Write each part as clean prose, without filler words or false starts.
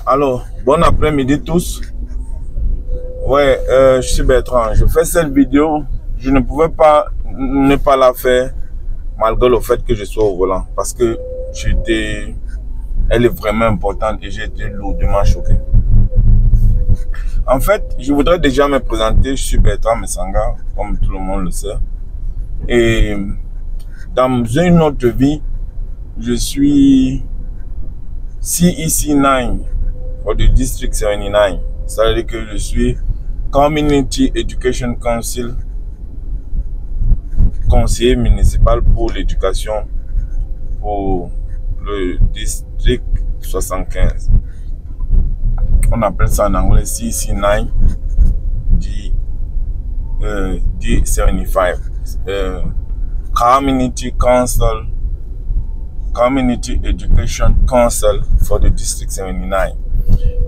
Alors, bon après-midi tous. Ouais, je suis Bertrand. Je fais cette vidéo. Je ne pouvais pas ne pas la faire malgré le fait que je sois au volant. Parce que elle est vraiment importante et j'ai été lourdement choqué. En fait, je voudrais déjà me présenter. Je suis Bertrand Messanga, comme tout le monde le sait. Et dans une autre vie, je suis CEC9 pour le District 79. Ça veut dire que je suis Community Education Council, conseiller municipal pour l'éducation pour le District 75. On appelle ça en anglais CEC9 D75. Community Council, Community Education Council for the District 79.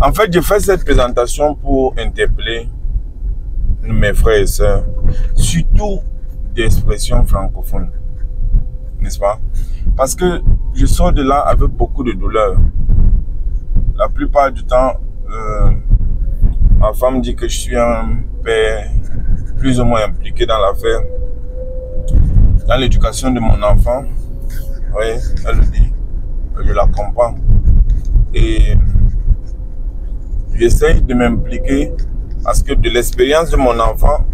En fait, je fais cette présentation pour interpeller mes frères et sœurs, surtout d'expression francophone, n'est-ce pas? Parce que je sors de là avec beaucoup de douleur. La plupart du temps, ma femme dit que je suis un père plus ou moins impliqué dans l'affaire, dans l'éducation de mon enfant. Oui, elle le dit, je la comprends. Et j'essaye de m'impliquer parce que de l'expérience de mon enfant,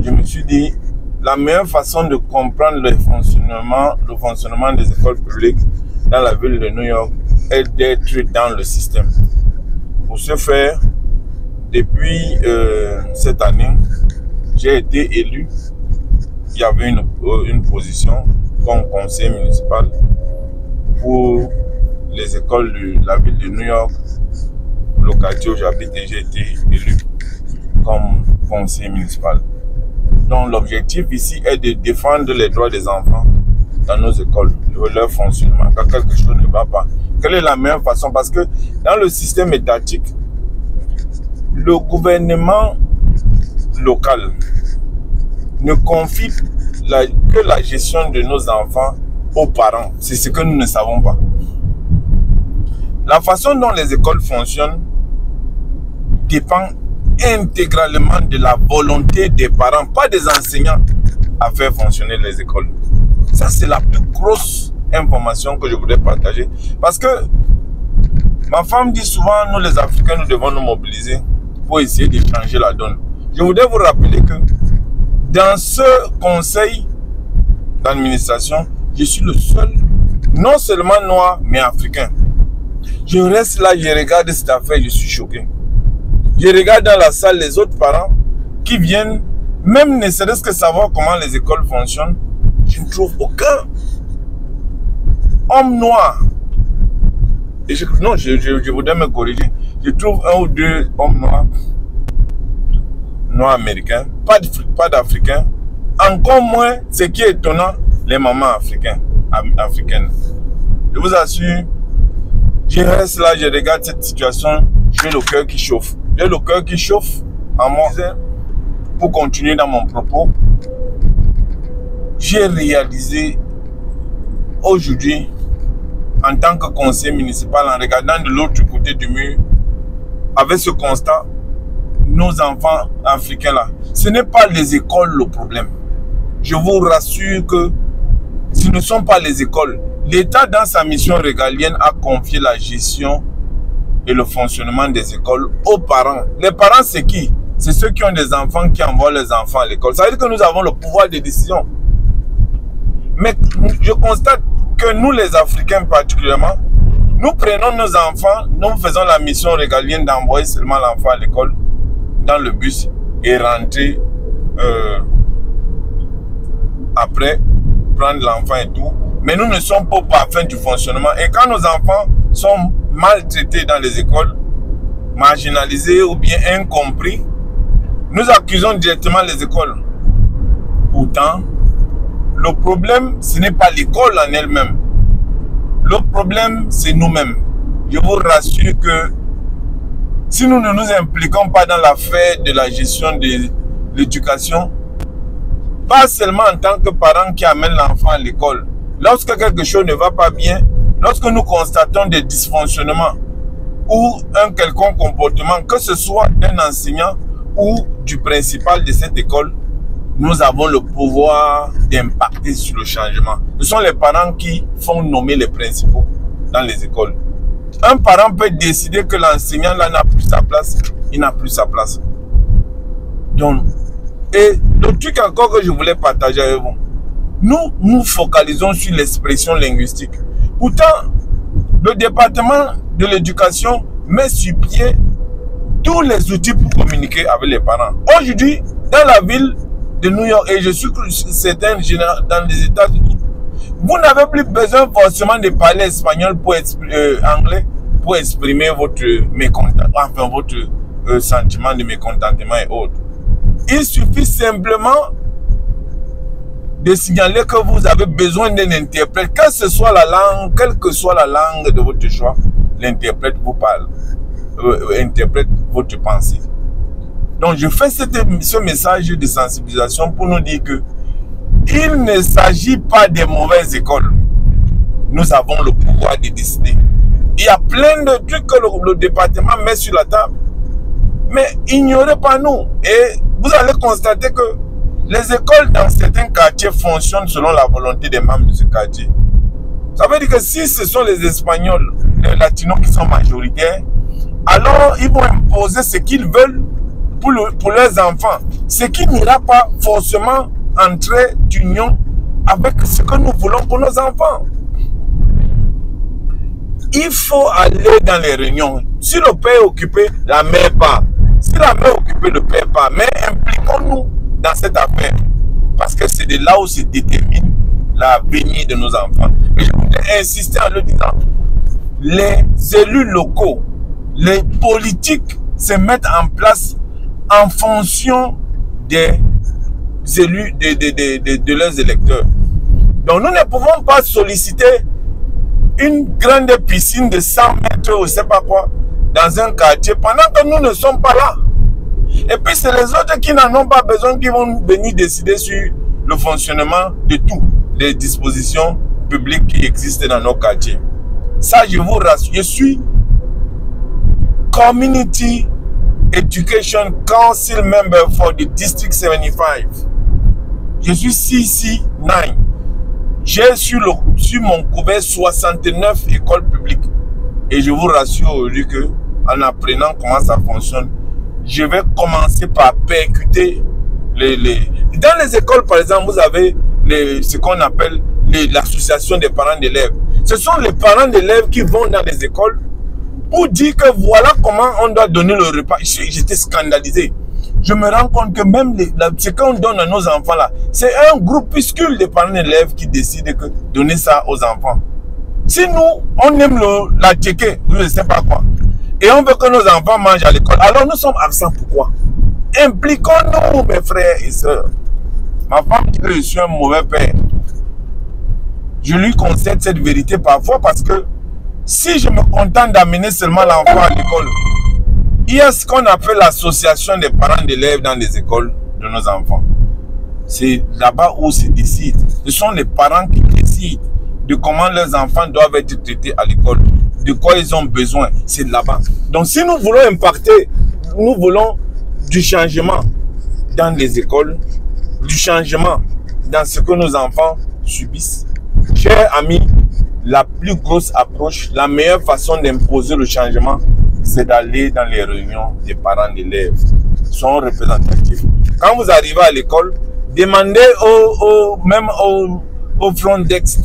je me suis dit, la meilleure façon de comprendre le fonctionnement des écoles publiques dans la ville de New York est d'être dans le système. Pour ce faire, depuis cette année, j'ai été élu. Il y avait une position comme conseiller municipal pour les écoles de la ville de New York, localité où j'habite, et j'ai été élu comme conseiller municipal. Donc l'objectif ici est de défendre les droits des enfants dans nos écoles, leur fonctionnement. Quand quelque chose ne va pas, quelle est la meilleure façon? Parce que dans le système étatique, le gouvernement local ne confie que la gestion de nos enfants aux parents. C'est ce que nous ne savons pas. La façon dont les écoles fonctionnent dépend intégralement de la volonté des parents, pas des enseignants, à faire fonctionner les écoles. Ça, c'est la plus grosse information que je voudrais partager. Parce que ma femme dit souvent, nous les Africains, nous devons nous mobiliser pour essayer de changer la donne. Je voudrais vous rappeler que dans ce conseil d'administration, je suis le seul, non seulement noir, mais africain. Je reste là, je regarde cette affaire, je suis choqué. Je regarde dans la salle les autres parents qui viennent, même ne serait-ce que savoir comment les écoles fonctionnent. Je ne trouve aucun homme noir. Et je voudrais me corriger. Je trouve un ou deux hommes noirs américains, pas d'Africains. Encore moins, ce qui est étonnant, les mamans africaines. Je vous assure, je reste là, je regarde cette situation, j'ai le cœur qui chauffe. J'ai le cœur qui chauffe en moi. Pour continuer dans mon propos, j'ai réalisé aujourd'hui, en tant que conseiller municipal, en regardant de l'autre côté du mur, avec ce constat, nos enfants africains là, ce n'est pas les écoles le problème. Je vous rassure que ce ne sont pas les écoles. L'État, dans sa mission régalienne, a confié la gestion et le fonctionnement des écoles aux parents. Les parents, c'est qui? C'est ceux qui ont des enfants, qui envoient leurs enfants à l'école. Ça veut dire que nous avons le pouvoir de décision. Mais je constate que nous, les Africains particulièrement, nous prenons nos enfants, nous faisons la mission régalienne d'envoyer seulement l'enfant à l'école dans le bus et rentrer après, prendre l'enfant et tout. Mais nous ne sommes pas parfaits du fonctionnement. Et quand nos enfants sont maltraités dans les écoles, marginalisés ou bien incompris, nous accusons directement les écoles. Pourtant, le problème, ce n'est pas l'école en elle-même. Le problème, c'est nous-mêmes. Je vous rassure que si nous ne nous impliquons pas dans l'affaire de la gestion de l'éducation, pas seulement en tant que parents qui amènent l'enfant à l'école, lorsque quelque chose ne va pas bien, lorsque nous constatons des dysfonctionnements ou un quelconque comportement, que ce soit d'un enseignant ou du principal de cette école, nous avons le pouvoir d'impacter sur le changement. Ce sont les parents qui font nommer les principaux dans les écoles. Un parent peut décider que l'enseignant là n'a plus sa place, il n'a plus sa place. Donc, et le truc encore que je voulais partager avec vous, nous nous focalisons sur l'expression linguistique. Pourtant, le département de l'éducation met sur pied tous les outils pour communiquer avec les parents. Aujourd'hui, dans la ville de New York, et je suis certain dans les États-Unis, vous n'avez plus besoin forcément de parler espagnol pour anglais pour exprimer votre mécontentement, enfin votre sentiment de mécontentement et autres. Il suffit simplement de signaler que vous avez besoin d'un interprète, quelle que soit la langue de votre choix, l'interprète vous parle, interprète votre pensée. Donc je fais ce message de sensibilisation pour nous dire que il ne s'agit pas des mauvaises écoles. Nous avons le pouvoir de décider. Il y a plein de trucs que le département met sur la table. Mais ignorez pas nous. Et vous allez constater que les écoles dans certains quartiers fonctionnent selon la volonté des membres de ce quartier. Ça veut dire que si ce sont les Espagnols, les Latinos qui sont majoritaires, alors ils vont imposer ce qu'ils veulent pour leurs enfants. Ce qui n'ira pas forcément entrer d'union avec ce que nous voulons pour nos enfants. Il faut aller dans les réunions. Si le père est occupé, la mère part. Si la mère est occupée, le père part. Mais impliquons-nous dans cette affaire. Parce que c'est de là où se détermine l'avenir de nos enfants. Et je voudrais insister en le disant. Les élus locaux, les politiques se mettent en place en fonction des élus, de leurs électeurs. Donc nous ne pouvons pas solliciter une grande piscine de 100 mètres ou je ne sais pas quoi dans un quartier pendant que nous ne sommes pas là. Et puis c'est les autres qui n'en ont pas besoin qui vont venir décider sur le fonctionnement de toutes les dispositions publiques qui existent dans nos quartiers. Ça, je vous rassure, je suis Community Education Council member for the District 75. Je suis CC9. J'ai sur mon couvert 69 écoles publiques. Et je vous rassure aujourd'hui que, en apprenant comment ça fonctionne, je vais commencer par percuter Dans les écoles, par exemple, vous avez ce qu'on appelle l'association des parents d'élèves. Ce sont les parents d'élèves qui vont dans les écoles pour dire que voilà comment on doit donner le repas. J'étais scandalisé. Je me rends compte que même ce qu'on donne à nos enfants là, c'est un groupuscule de parents d'élèves qui décident de donner ça aux enfants. Si nous, on aime la tchéké, je ne sais pas quoi, et on veut que nos enfants mangent à l'école, alors nous sommes absents. Pourquoi? Impliquons-nous, mes frères et sœurs. Ma femme dit que je suis un mauvais père. Je lui concède cette vérité parfois parce que si je me contente d'amener seulement l'enfant à l'école, il y a ce qu'on appelle l'association des parents d'élèves dans les écoles de nos enfants. C'est là-bas où se décide. Ce sont les parents qui décident de comment leurs enfants doivent être traités à l'école, de quoi ils ont besoin. C'est là-bas. Donc si nous voulons impacter, nous voulons du changement dans les écoles, du changement dans ce que nos enfants subissent. Chers amis, la plus grosse approche, la meilleure façon d'imposer le changement, c'est d'aller dans les réunions des parents d'élèves. Ils sont représentatifs. Quand vous arrivez à l'école, demandez même au front desk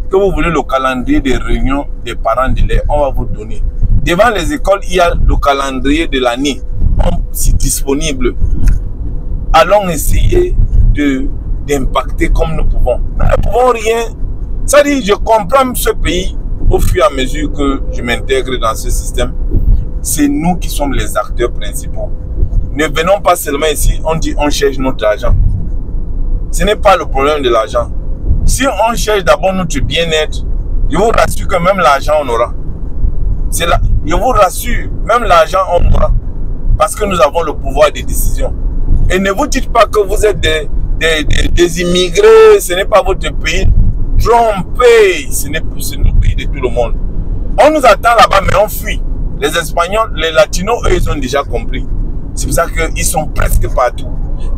que vous voulez le calendrier des réunions des parents d'élèves. On va vous donner. Devant les écoles, il y a le calendrier de l'année. C'est disponible. Allons essayer d'impacter comme nous pouvons. Nous ne pouvons rien. Ça dit, je comprends ce pays au fur et à mesure que je m'intègre dans ce système. C'est nous qui sommes les acteurs principaux. Ne venons pas seulement ici, on dit on cherche notre argent. Ce n'est pas le problème de l'argent. Si on cherche d'abord notre bien-être, je vous rassure que même l'argent on aura. Je vous rassure, même l'argent on aura. Parce que nous avons le pouvoir de décision. Et ne vous dites pas que vous êtes des immigrés, ce n'est pas votre pays. Trompez, ce n'est plus le pays de tout le monde. On nous attend là-bas, mais on fuit. Les Espagnols, les Latinos, eux, ils ont déjà compris. C'est pour ça qu'ils sont presque partout.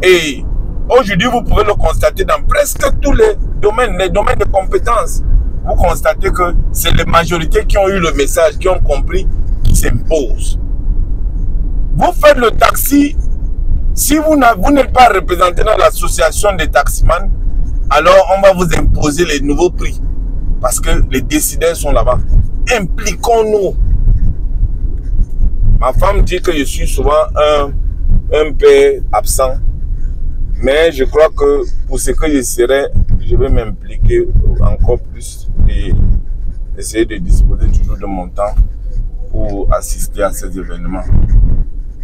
Et aujourd'hui, vous pouvez le constater dans presque tous les domaines de compétences. Vous constatez que c'est les majorités qui ont eu le message, qui ont compris, qui s'imposent. Vous faites le taxi, si vous n'êtes pas représenté dans l'association des taximans, alors on va vous imposer les nouveaux prix. Parce que les décideurs sont là-bas. Impliquons-nous. Ma femme dit que je suis souvent un peu absent. Mais je crois que pour ce que je serai, je vais m'impliquer encore plus et essayer de disposer toujours de mon temps pour assister à ces événements.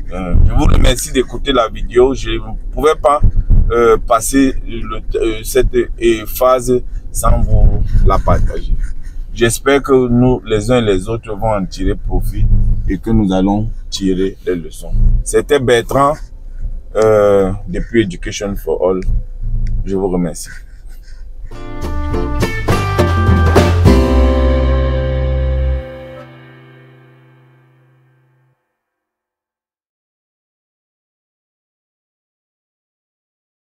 Je vous remercie d'écouter la vidéo. Je ne pouvais pas passer cette phase sans vous la partager. J'espère que nous, les uns et les autres, vont en tirer profit et que nous allons tirer les leçons. C'était Bertrand depuis Education for All. Je vous remercie.